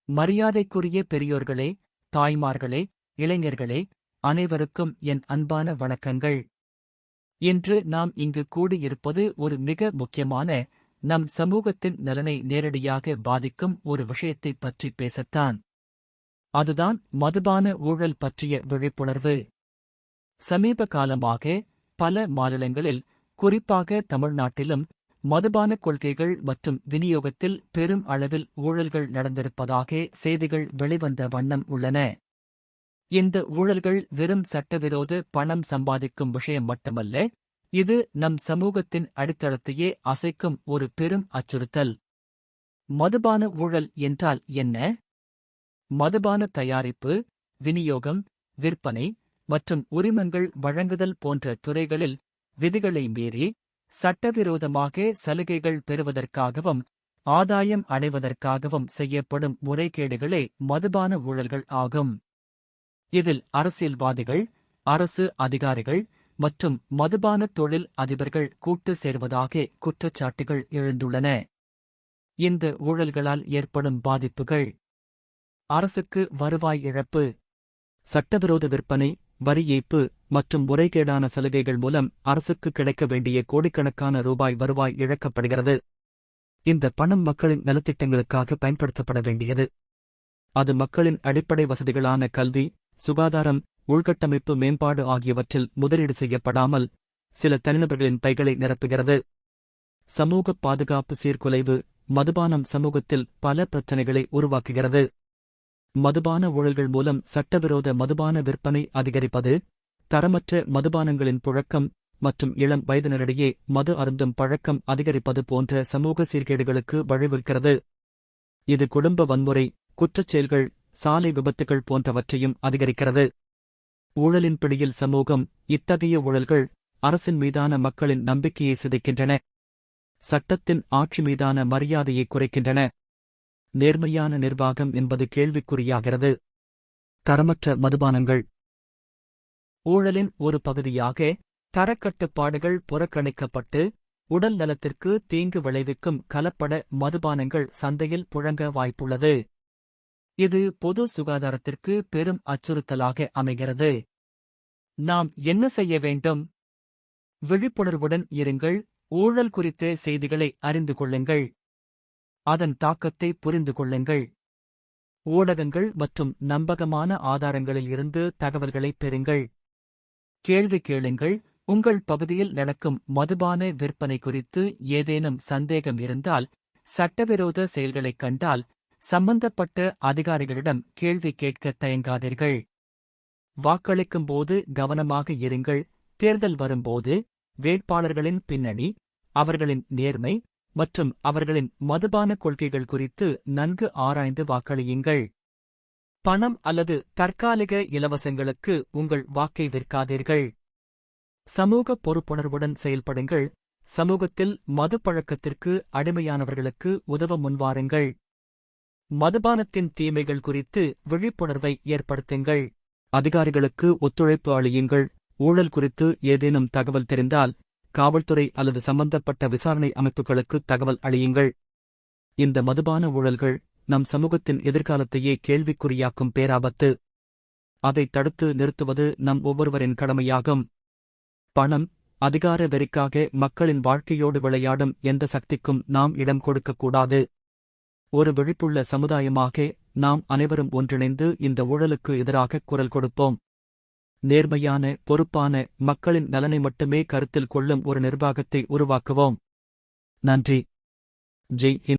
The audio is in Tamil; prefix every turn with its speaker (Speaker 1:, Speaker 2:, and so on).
Speaker 1: மரியாதைக்குரிய பெரியோர்களே, தாய்மார்களே, இளைஞர்களே, அனைவருக்கும் என் அன்பான வணக்கங்கள். இன்று நாம் இங்கு கூடியிருப்பது ஒரு மிக முக்கியமான, நம் சமூகத்தின் நலனை நேரடியாக பாதிக்கும் ஒரு விஷயத்தைப் பற்றி பேசத்தான். அதுதான் மதுபான ஊழல் பற்றிய விழிப்புணர்வு. சமீப காலமாக பல மாநிலங்களில், குறிப்பாக தமிழ்நாட்டிலும், மதுபான கொள்கைகள் மற்றும் விநியோகத்தில் பெரும் அளவில் ஊழல்கள் நடந்திருப்பதாக செய்திகள் வெளிவந்த வண்ணம் உள்ளன. இந்த ஊழல்கள் வெறும் சட்டவிரோத பணம் சம்பாதிக்கும் விஷயம் மட்டுமல்ல, இது நம் சமூகத்தின் அடித்தளத்தையே அசைக்கும் ஒரு பெரும் அச்சுறுத்தல். மதுபான ஊழல் என்றால் என்ன? மதுபான தயாரிப்பு, விநியோகம், விற்பனை மற்றும் உரிமங்கள் வழங்குதல் போன்ற துறைகளில் விதிகளை மீறி சட்டவிரோதமாக சலுகைகள் பெறுவதற்காகவும் ஆதாயம் அடைவதற்காகவும் செய்யப்படும் முறைகேடுகளே மதுபான ஊழல்கள் ஆகும். இதில் அரசியல்வாதிகள், அரசு அதிகாரிகள் மற்றும் மதுபான தொழில் அதிபர்கள் கூட்டு சேர்வதாக குற்றச்சாட்டுகள் எழுந்துள்ளன. இந்த ஊழல்களால் ஏற்படும் பாதிப்புகள்: அரசுக்கு வருவாய் இழப்பு. சட்டவிரோத விற்பனை, வரி ஏய்ப்பு மற்றும் முறைகேடான சலுகைகள் மூலம் அரசுக்கு கிடைக்க வேண்டிய கோடிக்கணக்கான ரூபாய் வருவாய் இழக்கப்படுகிறது. இந்த பணம் மக்களின் நலத்திட்டங்களுக்காக பயன்படுத்தப்பட வேண்டியது. அது மக்களின் அடிப்படை வசதிகளான கல்வி, சுகாதாரம், உள்கட்டமைப்பு மேம்பாடு ஆகியவற்றில் முதலீடு செய்யப்படாமல் சில தனிநபர்களின் பைகளை நிரப்புகிறது. சமூக பாதுகாப்பு சீர்குலைவு. மதுபானம் சமூகத்தில் பல பிரச்சினைகளை உருவாக்குகிறது. மதுபான ஊழல்கள் மூலம் சட்டவிரோத மதுபான விற்பனை அதிகரிப்பது, தரமற்ற மதுபானங்களின் புழக்கம் மற்றும் இளம் வயதினரிடையே மது அருந்தும் பழக்கம் அதிகரிப்பது போன்ற சமூக சீர்கேடுகளுக்கு வழிவகுக்கிறது. இது குடும்ப வன்முறை, குற்றச்செயல்கள், சாலை விபத்துகள் போன்றவற்றையும் அதிகரிக்கிறது. ஊழலின் பிடியில் சமூகம். இத்தகைய ஊழல்கள் அரசின் மீதான மக்களின் நம்பிக்கையை சிதைக்கின்றன. சட்டத்தின் ஆட்சி மீதான மரியாதையை குறைக்கின்றன. நேர்மையான நிர்வாகம் என்பது கேள்விக்குறியாகிறது. தரமற்ற மதுபானங்கள். ஊழலின் ஒரு பகுதியாக தரக்கட்டுப்பாடுகள் புறக்கணிக்கப்பட்டு உடல் நலத்திற்கு தீங்கு விளைவிக்கும் கலப்பட மதுபானங்கள் சந்தையில் புழங்க வாய்ப்புள்ளது. இது பொது சுகாதாரத்திற்கு பெரும் அச்சுறுத்தலாக அமைகிறது. நாம் என்ன செய்ய வேண்டும்? விழிப்புணர்வுடன் இருங்கள். ஊழல் குறித்த செய்திகளை அறிந்து கொள்ளுங்கள். அதன் தாக்கத்தை புரிந்து கொள்ளுங்கள். ஊடகங்கள் மற்றும் நம்பகமான ஆதாரங்களில் இருந்து தகவல்களை பெறுங்கள். கேள்வி கேளுங்கள். உங்கள் பகுதியில் நடக்கும் மதுபான விற்பனை குறித்து ஏதேனும் சந்தேகம் இருந்தால், சட்டவிரோத செயல்களைக் கண்டால், சம்பந்தப்பட்ட அதிகாரிகளிடம் கேள்வி கேட்க தயங்காதீர்கள். வாக்களிக்கும்போது கவனமாக இருங்கள். தேர்தல் வரும்போது வேட்பாளர்களின் பின்னணி, அவர்களின் நேர்மை மற்றும் அவர்களின் மதுபான கொள்கைகள் குறித்து நன்கு ஆராய்ந்து வாக்களியுங்கள். பணம் அல்லது தற்காலிக இலவசங்களுக்கு உங்கள் வாக்கை விற்காதீர்கள். சமூக பொறுப்புணர்வுடன் செயல்படுங்கள். சமூகத்தில் மது பழக்கத்திற்கு அடிமையானவர்களுக்கு உதவ முன்வாருங்கள். மதுபானத்தின் தீமைகள் குறித்து விழிப்புணர்வை ஏற்படுத்துங்கள். அதிகாரிகளுக்கு ஒத்துழைப்பு அளியுங்கள். ஊழல் குறித்து ஏதேனும் தகவல் தெரிந்தால் காவல்துறை அல்லது சம்பந்தப்பட்ட விசாரணை அமைப்புகளுக்கு தகவல் அளியுங்கள். இந்த மதுபான ஊழல்கள் நம் சமூகத்தின் எதிர்காலத்தையே கேள்விக்குறியாக்கும் பேராபத்து. அதை தடுத்து நிறுத்துவது நம் ஒவ்வொருவரின் கடமையாகும். பணம், அதிகார வெறிக்காக மக்களின் வாழ்க்கையோடு விளையாடும் எந்த சக்திக்கும் நாம் இடம் கொடுக்கக்கூடாது. ஒரு விழிப்புள்ள சமுதாயமாக நாம் அனைவரும் ஒன்றிணைந்து இந்த ஊழலுக்கு எதிராக குரல் கொடுப்போம். நேர்மையான, பொறுப்பான, மக்களின் நலனை மட்டுமே கருத்தில் கொள்ளும் ஒரு நிர்வாகத்தை உருவாக்குவோம். நன்றி. ஜெய் ஹிந்த்.